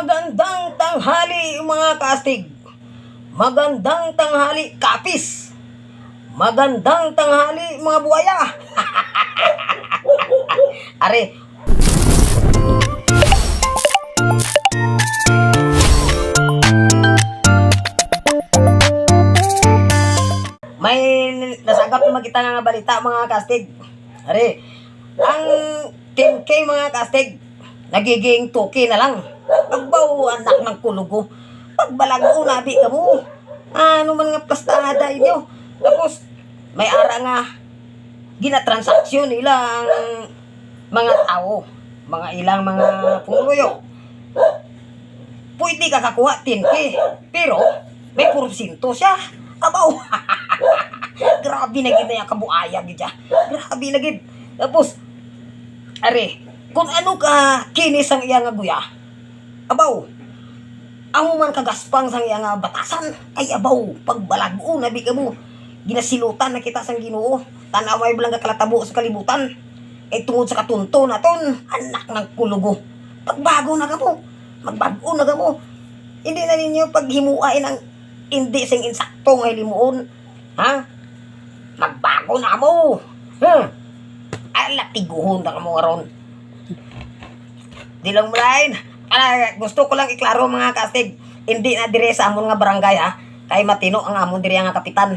Magandang tanghali mga kaastig. Magandang tanghali kapis. Magandang tanghali mga buhaya. Are, may nasagap na magkita nga balita mga kastig. Are, ang 10K mga kastig, nagiging 2K na lang. Pagbaw anak ng kulugo. Pagbalago nabi ka mo. Ano man nga plastada inyo. Tapos, may ara nga ginatransaksyon ilang mga tao. Mga ilang mga puluyo. Pwede ka kakuha 10K. Pero, may porsinto siya. Abaw. Grabe na gid na kabuaya gid. Grabe na gid. Tapos, are, kung ano ka kinis ang iya nga guya, abaw, amo man kagaspang sang iya nga batasan, ay abaw, pagbalago na bi ka mo, ginasilutan na kita sang Ginoo, tanaway bilang kalatabo sa kalibutan, ay tungod sa katunto naton, anak ng kulugo, pagbago na ka mo, magbago na ka mo, hindi na ninyo paghimuain ang hindi sing insakto nga hilimuon, ha? Magbago na mo, ala tiguhon na ka mo aron. Di lang mo lain. Gusto ko lang iklaro mga kastig. Hindi na dire sa amon nga barangay ha. Kay matino ang amon dire nga kapitan.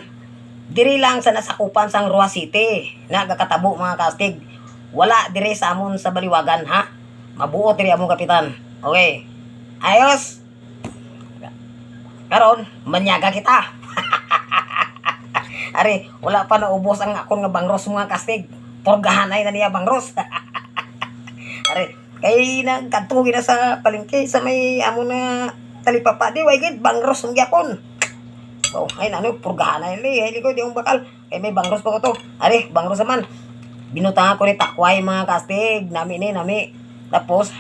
Diri lang sa nasakupan sang Rua City. Nagakatabo mga kastig. Wala dire sa amon sa Baliwagan ha. Mabuo dire amon kapitan. Okay. Ayos. Karon, manyaga kita. Ari, wala pa naubos ang akon nga bangros mga kastig. Porgahanay na niya bangros. Ari, kay nagkatugi na sa palengke sa may amo na talipapa di way gid bangros ng gyapon. So ay nano purgahan ni hili ko di ang bakal kay may bangros pa ko to. Ari bangros naman. Binutang ko ni takway mga kastig nami ni nami. Tapos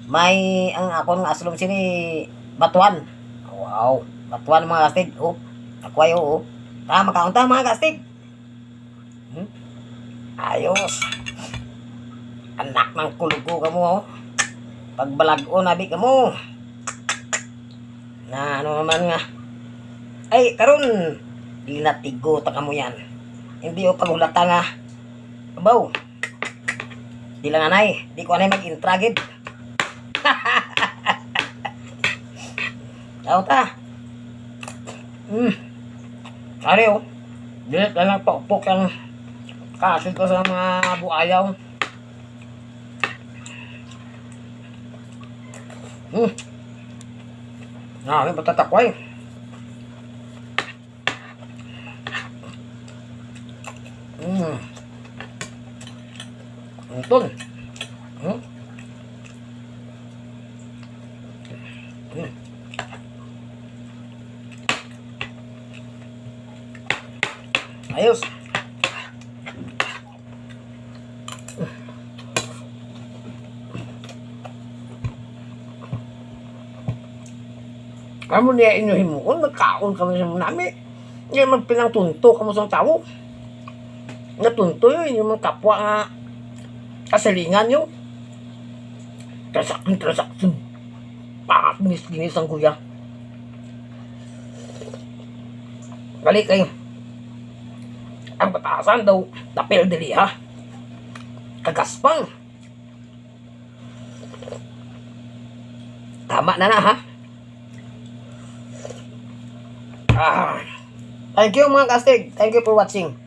may ang akon nga aslom sini batuan. Wow, batuan mga kastig. Oh, takway oh. Tama kaunta mga kastig. Ayos. Anak ng kulugo ka mo, oh. Pagbalago nabi ka mo. Na ano naman nga. Ay, karon linatigo ta ka mo yan. Hindi o paghulata nga. Abaw. Di lang anay. Di ko anay mag-intragid. Tao ta. Ari oh. Di lang pokpok ang kasit ko sa mga buayaw. May patatakway. Unton. Ayos. Kamu niya inyo himuon, nagkaon kami sa nami. Hindi man pinangtunto kamo sa tao. Natunto yun, yung mga kapwa nga kasalingan nyo. Transaksyon. Pakakginis-ginis ang kuya. Balik kayo. Ang batasan daw, tapel dili ha. Kagaspang. Tama na ha. Thank you mga kastig. Thank you for watching.